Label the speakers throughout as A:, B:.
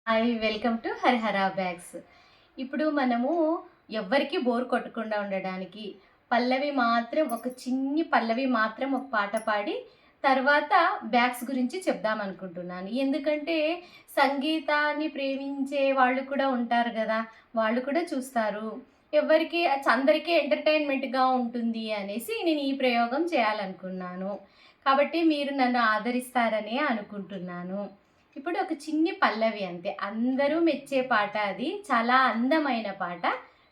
A: Welcome to Harihara bags. ఇప్పుడు మనము ఎవ్వరికి బోర్ కొట్టకుండా ఉండడానికి ఒక చిన్ని పల్లవి మాత్రం ఒక పాట పాడి తర్వాత బ్యాగ్స్ గురించి చెప్దాం అనుకుంటున్నాను. ఎందుకంటే సంగీతాన్ని ప్రేమించే వాళ్ళు కూడా ఉంటారు కదా, వాళ్ళు కూడా చూస్తారు. ఎవరికి అందరికీ ఎంటర్టైన్మెంట్గా ఉంటుంది అనేసి నేను ఈ ప్రయోగం చేయాలనుకున్నాను. కాబట్టి మీరు నన్ను ఆదరిస్తారనే అనుకుంటున్నాను. ఇప్పుడు ఒక చిన్ని పల్లవి అంతే, అందరూ మెచ్చే పాట. అది చాలా అందమైన పాట.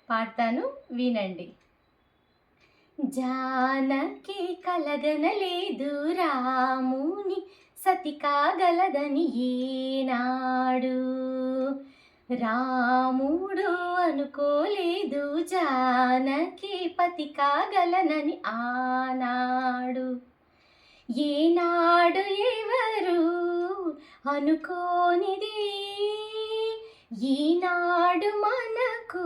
A: పాడతాను, వినండి. జానకి కలగనలేదు రాముని సతి కాగలదని ఏనాడు, రాముడు అనుకోలేదు జానకి పతి కాగలనని ఆనాడు. ఏనాడు ఎవరు అనుకోనిది ఈనాడు మనకు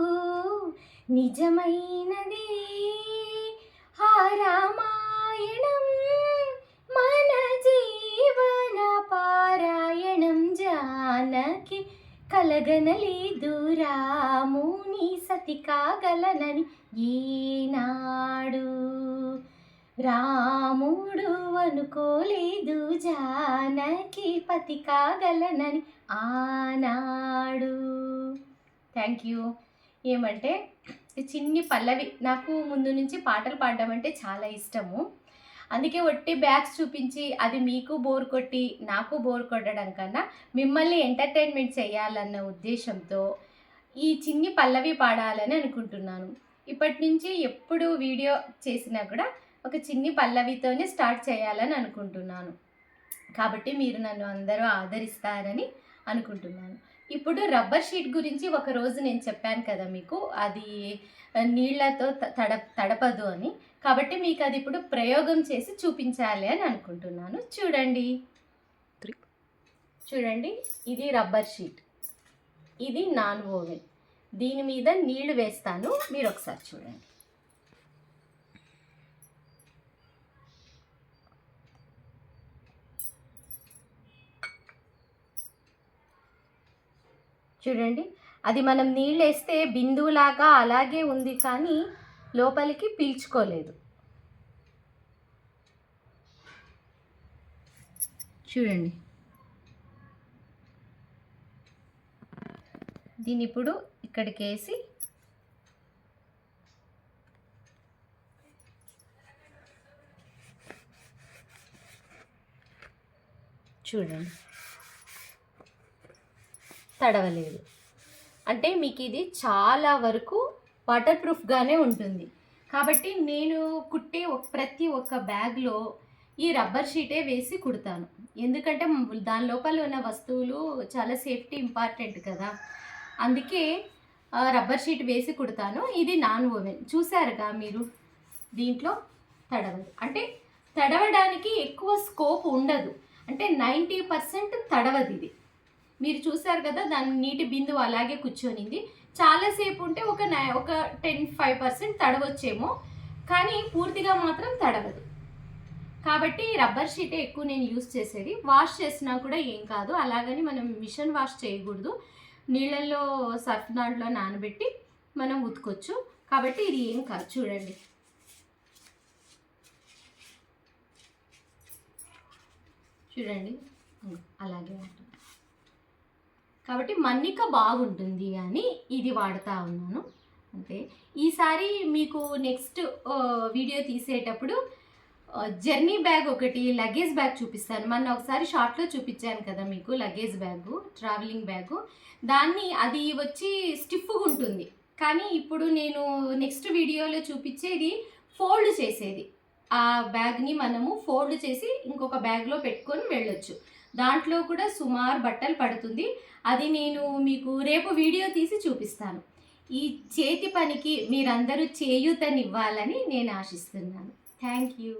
A: నిజమైనది. ఆ రామాయణం మన జీవన పారాయణం. జానకి కలగనలేదు రాముని సతి కాగలనని ఈనాడు, రాముడు అనుకోలేదు జానకి పతి కాగలనని ఆనాడు. Thank you. ఏమంటే చిన్ని పల్లవి. నాకు ముందు నుంచి పాటలు పాడడం అంటే చాలా ఇష్టము. అందుకే ఒట్టి బ్యాగ్స్ చూపించి అది మీకు బోర్ కొట్టి నాకు బోర్ కొట్టడం కన్నా మిమ్మల్ని ఎంటర్టైన్మెంట్ చేయాలన్న ఉద్దేశంతో ఈ చిన్ని పల్లవి పాడాలని అనుకుంటున్నాను. ఇప్పటి నుంచి ఎప్పుడు వీడియో చేసినా కూడా ఒక చిన్ని పల్లవితోనే స్టార్ట్ చేయాలని అనుకుంటున్నాను. కాబట్టి మీరు నన్ను అందరూ ఆదరిస్తారని అనుకుంటున్నాను. ఇప్పుడు రబ్బర్ షీట్ గురించి ఒకరోజు నేను చెప్పాను కదా మీకు, అది నీళ్లతో తడపదు అని. కాబట్టి మీకు అది ఇప్పుడు ప్రయోగం చేసి చూపించాలి అని అనుకుంటున్నాను. చూడండి, ఇది రబ్బర్ షీట్, ఇది నాన్ ఓవెన్. దీని మీద నీళ్లు వేస్తాను, మీరు ఒకసారి చూడండి. చూడండి, అది మనం నీళ్ళు వేస్తే బిందువులాగా అలాగే ఉంది, కానీ లోపలికి పీల్చుకోలేదు. చూడండి, దీన్ని ఇప్పుడు ఇక్కడికి వేసి చూడండి, తడవలేదు. అంటే మీకు ఇది చాలా వరకు వాటర్ ప్రూఫ్గానే ఉంటుంది. కాబట్టి నేను కుట్టే ప్రతి ఒక్క బ్యాగ్లో ఈ రబ్బర్ షీటే వేసి కుడతాను. ఎందుకంటే దాని లోపల ఉన్న వస్తువులు చాలా సేఫ్టీ ఇంపార్టెంట్ కదా, అందుకే రబ్బర్ షీట్ వేసి కుడతాను. ఇది నాన్ ఓవెన్, చూసారుగా మీరు. దీంట్లో తడవదు, అంటే తడవడానికి ఎక్కువ స్కోప్ ఉండదు. అంటే 90% తడవదు ఇది. మీరు చూసారు కదా, దాని నీటి బిందువు అలాగే కూర్చొనింది. చాలాసేపు ఉంటే ఒక 5% తడవచ్చేమో, కానీ పూర్తిగా మాత్రం తడవదు. కాబట్టి రబ్బర్ షీటే ఎక్కువ నేను యూస్ చేసేది. వాష్ చేసినా కూడా ఏం కాదు, అలాగని మనం మిషన్ వాష్ చేయకూడదు. నీళ్ళల్లో సర్ఫ్ దాంట్లో నానబెట్టి మనం ఉతుకొచ్చు. కాబట్టి ఇది ఏం కాదు. చూడండి అలాగే ఉంటుంది. కాబట్టి మన్నిక బాగుంటుంది అని ఇది వాడుతూ ఉన్నాను అంతే. ఈసారి మీకు నెక్స్ట్ వీడియో తీసేటప్పుడు జర్నీ బ్యాగ్ ఒకటి, లగేజ్ బ్యాగ్ చూపిస్తాను. మొన్న ఒకసారి షార్ట్లో చూపించాను కదా మీకు, లగేజ్ బ్యాగు, ట్రావెలింగ్ బ్యాగు. అది వచ్చి స్టిఫ్గా ఉంటుంది. కానీ ఇప్పుడు నేను నెక్స్ట్ వీడియోలో చూపించేది ఫోల్డ్ చేసేది. ఆ బ్యాగ్ని మనము ఫోల్డ్ చేసి ఇంకొక బ్యాగ్లో పెట్టుకొని వెళ్ళొచ్చు. దాంట్లో కూడా సుమారు బట్టలు పడుతుంది. అది నేను మీకు రేపు వీడియో తీసి చూపిస్తాను. ఈ చేతి పనికి మీరందరూ చేయూతనివ్వాలని నేను ఆశిస్తున్నాను. Thank you.